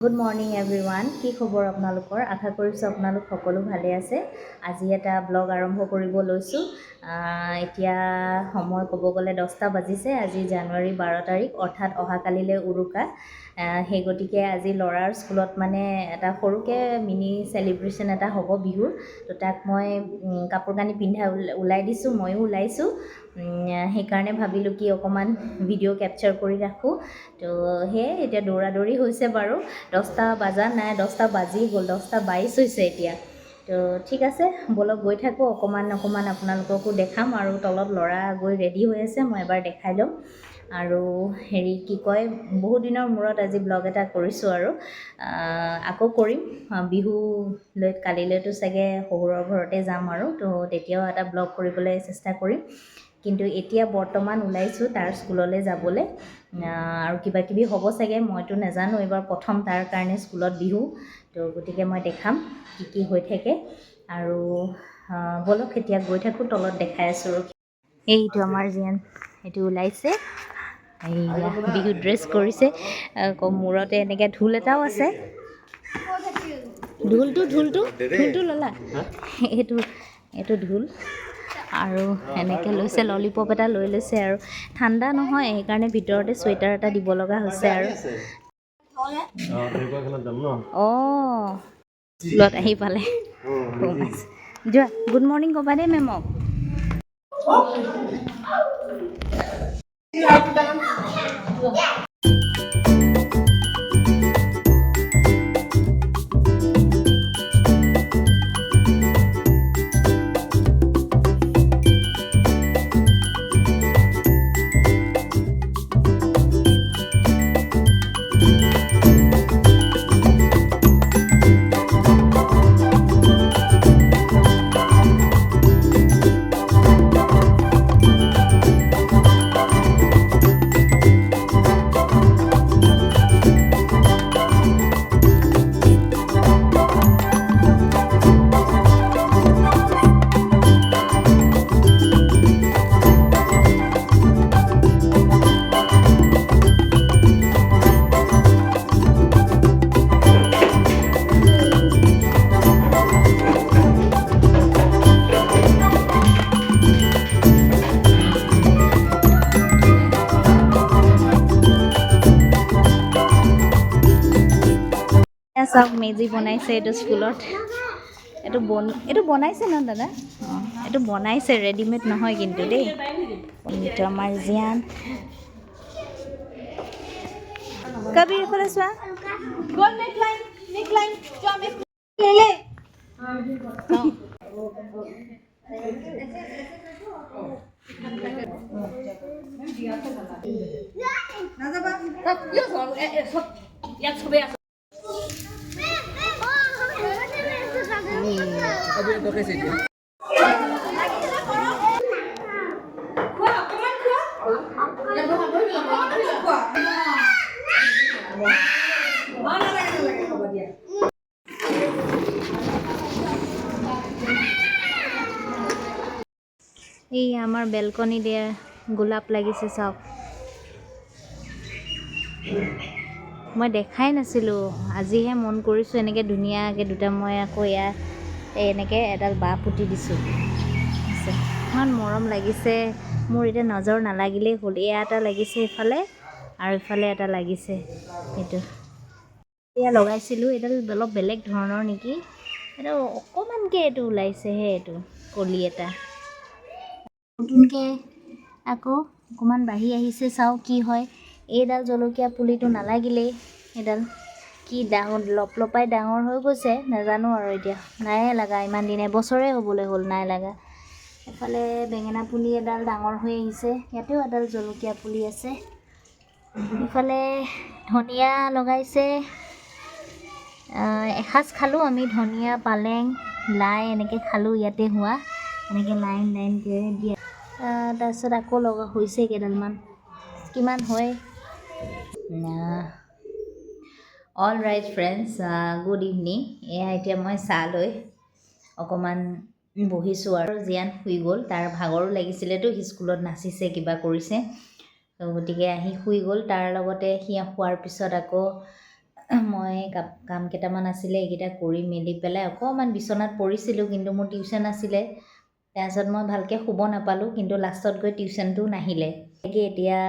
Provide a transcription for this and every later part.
Good morning everyone. কি খবৰ আপোনালোকৰ? আশা কৰিছোঁ আপোনালোক সকলো ভালে আছে। আজি এটা ব্লগ আৰম্ভ কৰিব লৈছোঁ। এতিয়া সময় ক'ব গ'লে 10টা বাজিছে। আজি জানুৱাৰী 12 তাৰিখ, অৰ্থাৎ অহাকালিলৈ উৰুকা। সেই গতিকে আজি ল'ৰাৰ স্কুলত মানে এটা সৰুকৈ মিনি চেলিব্ৰেশ্যন এটা হ'ব বিহুৰ। তো তাক মই কাপোৰ কানি পিন্ধাই ওলাই দিছোঁ, ময়ো ওলাইছোঁ। সেইকাৰণে ভাবিলোঁ কি অকণমান ভিডিঅ' কেপচাৰ কৰি ৰাখোঁ। তো সেয়ে এতিয়া দৌৰা হৈছে বাৰু। 10টা বাজা নাই, 10টা বাজি গ'ল, 10টা 22 হৈছে এতিয়া। তো ঠিক আছে, ব'লক গৈ থাকোঁ। অকণমান আপোনালোককো দেখাম। আৰু তলত ল'ৰা গৈ ৰেডি হৈ আছে, মই এবাৰ দেখাই ল'ম। আৰু কি কয়, বহুত দিনৰ মূৰত আজি ব্লগ এটা কৰিছোঁ আৰু আকৌ কৰিম। বিহুলৈ কালিলৈতো চাগে শহুৰৰ ঘৰতে যাম আৰু তো তেতিয়াও এটা ব্লগ কৰিবলৈ চেষ্টা কৰিম। কিন্তু এতিয়া বৰ্তমান ওলাইছোঁ তাৰ স্কুললৈ যাবলৈ। আৰু কিবা কিবি হ'ব চাগে, মইতো নাজানো। এইবাৰ প্ৰথম তাৰ কাৰণে স্কুলত বিহু, তো গতিকে মই দেখাম কি হৈ থাকে। আৰু ব'লক এতিয়া গৈ থাকোঁ, তলত দেখাই আছোঁ। এইটো আমাৰ জীয়ান এইটো ওলাইছে, এইয়া বিহু ড্ৰেছ কৰিছে। আকৌ মূৰতে এনেকৈ ঢোল এটাও আছে। ঢোলটো ল'লা? এইটো ঢোল। আৰু এনেকৈ লৈছে, ললিপপ এটা লৈ লৈছে। আৰু ঠাণ্ডা নহয়, সেইকাৰণে ভিতৰতে চুৱেটাৰ এটা দিব লগা হৈছে। আৰু স্কুলত আহি পালে, যোৱা গুড মৰ্ণিং ক'বা দেই মেমক। চাওক, মেজি বনাইছে এইটো স্কুলত। এইটো বনাইছে ন দাদা? এইটো বনাইছে, ৰেডিমেড নহয় কিন্তু দেই। এইটো আমাৰ জীয়ান। কবি এইফালে চোৱা। এই আমাৰ বেলকনি দিয়া গোলাপ লাগিছে, চাওক। মই দেখাই নাছিলোঁ, আজিহে মন কৰিছোঁ। এনেকৈ ধুনীয়াকৈ দুটা মই আকৌ এনেকৈ এডাল বাঁহ পুতি দিছোঁ। ইমান মৰম লাগিছে মোৰ। এতিয়া নজৰ নালাগিলেই হ'ল। এয়া এটা লাগিছে ইফালে, আৰু ইফালে এটা লাগিছে। এইটো এয়া লগাইছিলোঁ, এইডাল অলপ বেলেগ ধৰণৰ নেকি। এইটো অকণমানকৈ এইটো ওলাইছেহে, এইটো কলি এটা নতুনকৈ আকৌ অকণমান বাঢ়ি আহিছে। চাওঁ কি হয়। এইডাল জলকীয়া পুলিটো নালাগিলেই, এইডাল কি ডাঙৰ লপাই ডাঙৰ হৈ গৈছে, নাজানো আৰু। এতিয়া নাইয়ে লগা ইমান দিন, এবছৰে হ'বলৈ হ'ল নাই লগা। এফালে বেঙেনা পুলি এডাল ডাঙৰ হৈ আহিছে, ইয়াতেও এডাল জলকীয়া পুলি আছে। ইফালে ধনিয়া লগাইছে। এসাঁজ খালোঁ আমি, ধনিয়া, পালেং, লাই এনেকৈ খালোঁ ইয়াতে হোৱা। এনেকৈ লাইনকৈ দিয়ে। তাৰপিছত আকৌ হৈছে কেইডালমান, কিমান হয়। All right friends, good evening. এয়া এতিয়া মই চাহ লৈ অকণমান বহিছোঁ। আৰু জীয়ান শুই গ'ল, তাৰ ভাগৰো লাগিছিলেতো, সি স্কুলত নাচিছে, কিবা কৰিছে। তো গতিকে আহি শুই গ'ল। তাৰ লগতে সি শোৱাৰ পিছত আকৌ মই কাম কেইটামান আছিলে এইকেইটা কৰি মেলি পেলাই অকণমান বিচনাত পৰিছিলোঁ, কিন্তু মোৰ টিউশ্যন আছিলে। তাৰপিছত মই ভালকৈ শুব নাপালোঁ, কিন্তু লাষ্টত গৈ টিউশ্যনটো নাহিলে। এতিয়া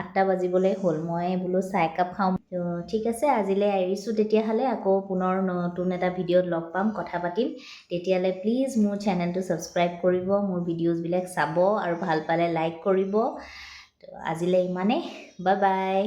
8টা বাজিবলৈ হ'ল। মই বোলো চাহ একাপ খাওঁ। তো ঠিক আছে, আজিলৈ এৰিছোঁ তেতিয়াহ'লে। আকৌ পুনৰ নতুন এটা ভিডিঅ'ত লগ পাম, কথা পাতিম। তেতিয়ালৈ প্লিজ মোৰ চেনেলটো ছাবস্ক্ৰাইব কৰিব, মোৰ ভিডিঅ'জবিলাক চাব আৰু ভাল পালে লাইক কৰিব। তো আজিলৈ ইমানেই। Bye bye.